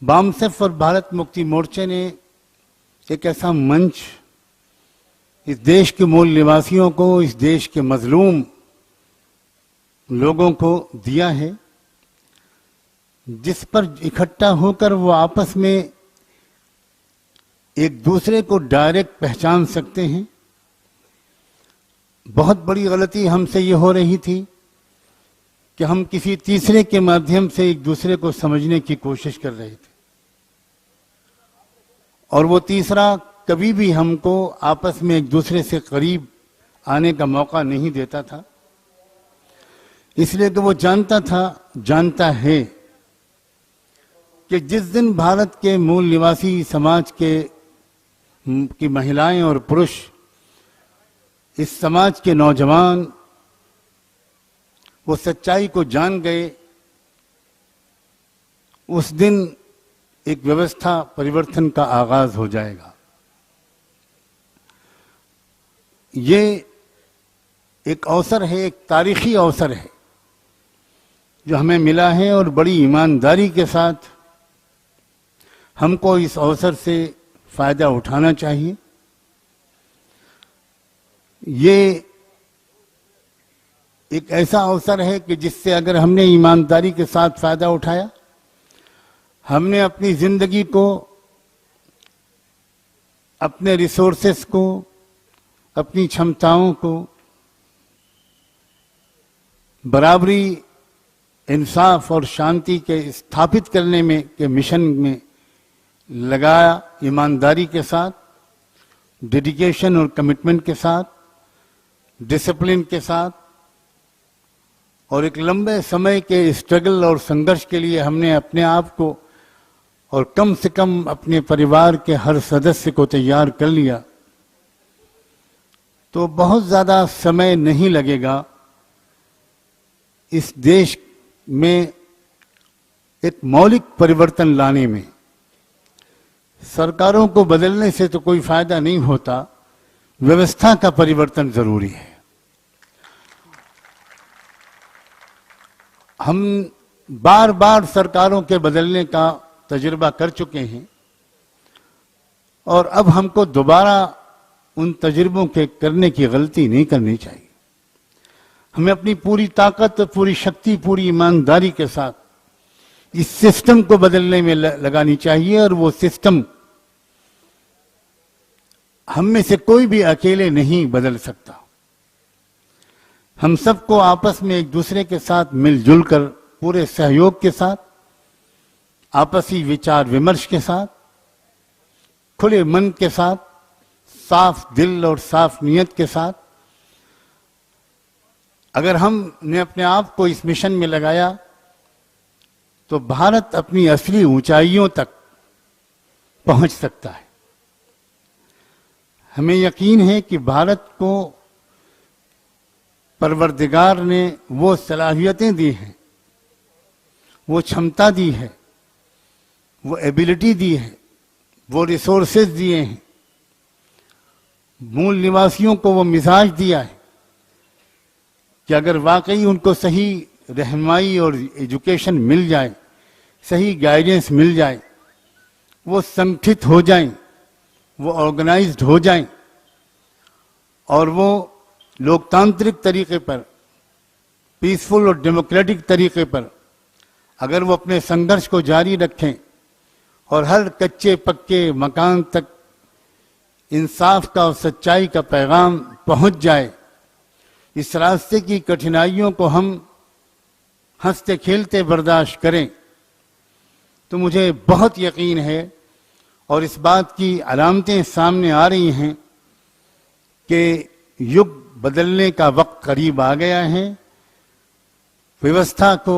बामसेफ और भारत मुक्ति मोर्चे ने एक ऐसा मंच इस देश के मूल निवासियों को, इस देश के मजलूम लोगों को दिया है, जिस पर इकट्ठा होकर वो आपस में एक दूसरे को डायरेक्ट पहचान सकते हैं। बहुत बड़ी गलती हमसे ये हो रही थी कि हम किसी तीसरे के माध्यम से एक दूसरे को समझने की कोशिश कर रहे थे, और वो तीसरा कभी भी हमको आपस में एक दूसरे से करीब आने का मौका नहीं देता था, इसलिए कि वो जानता है कि जिस दिन भारत के मूल निवासी समाज की महिलाएं और पुरुष, इस समाज के नौजवान वो सच्चाई को जान गए, उस दिन एक व्यवस्था परिवर्तन का आगाज हो जाएगा। ये एक अवसर है, एक तारीखी अवसर है जो हमें मिला है, और बड़ी ईमानदारी के साथ हमको इस अवसर से फायदा उठाना चाहिए। ये एक ऐसा अवसर है कि जिससे अगर हमने ईमानदारी के साथ फायदा उठाया, हमने अपनी जिंदगी को, अपने रिसोर्सेस को, अपनी क्षमताओं को बराबरी, इंसाफ और शांति के स्थापित करने में के मिशन में लगाया, ईमानदारी के साथ, डेडिकेशन और कमिटमेंट के साथ, डिसिप्लिन के साथ, और एक लंबे समय के स्ट्रगल और संघर्ष के लिए हमने अपने आप को और कम से कम अपने परिवार के हर सदस्य को तैयार कर लिया, तो बहुत ज्यादा समय नहीं लगेगा इस देश में एक मौलिक परिवर्तन लाने में। सरकारों को बदलने से तो कोई फायदा नहीं होता, व्यवस्था का परिवर्तन जरूरी है। हम बार बार सरकारों के बदलने का तजुर्बा कर चुके हैं, और अब हमको दोबारा उन तजुर्बों के करने की गलती नहीं करनी चाहिए। हमें अपनी पूरी ताकत, पूरी शक्ति, पूरी ईमानदारी के साथ इस सिस्टम को बदलने में लगानी चाहिए, और वो सिस्टम हम में से कोई भी अकेले नहीं बदल सकता। हम सबको आपस में एक दूसरे के साथ मिलजुल कर, पूरे सहयोग के साथ, आपसी विचार विमर्श के साथ, खुले मन के साथ, साफ दिल और साफ नीयत के साथ, अगर हमने अपने आप को इस मिशन में लगाया, तो भारत अपनी असली ऊंचाइयों तक पहुंच सकता है। हमें यकीन है कि भारत को परवरदिगार ने वो सलाहियतें दी हैं, वो क्षमता दी है, वो एबिलिटी दी है, वो रिसोर्सेज दिए हैं, मूल निवासियों को वो मिजाज दिया है कि अगर वाकई उनको सही रहनुमाई और एजुकेशन मिल जाए, सही गाइडेंस मिल जाए, वो संगठित हो जाएं, वो ऑर्गेनाइज्ड हो जाएं, और वो लोकतांत्रिक तरीके पर, पीसफुल और डेमोक्रेटिक तरीके पर अगर वो अपने संघर्ष को जारी रखें, और हर कच्चे पक्के मकान तक इंसाफ का और सच्चाई का पैगाम पहुंच जाए, इस रास्ते की कठिनाइयों को हम हंसते खेलते बर्दाश्त करें, तो मुझे बहुत यकीन है, और इस बात की अलामतें सामने आ रही हैं कि युग बदलने का वक्त करीब आ गया है। व्यवस्था को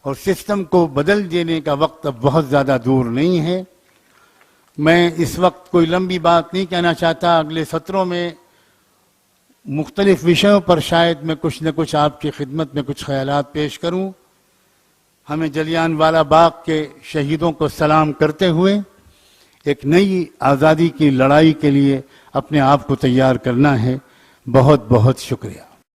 और सिस्टम को बदल देने का वक्त अब बहुत ज़्यादा दूर नहीं है। मैं इस वक्त कोई लंबी बात नहीं कहना चाहता। अगले सत्रों में मुख्तलिफ विषयों पर शायद मैं कुछ न कुछ आपकी खिदमत में कुछ ख्यालात पेश करूं। हमें जलियांवाला बाग के शहीदों को सलाम करते हुए एक नई आज़ादी की लड़ाई के लिए अपने आप को तैयार करना है। बहुत बहुत शुक्रिया।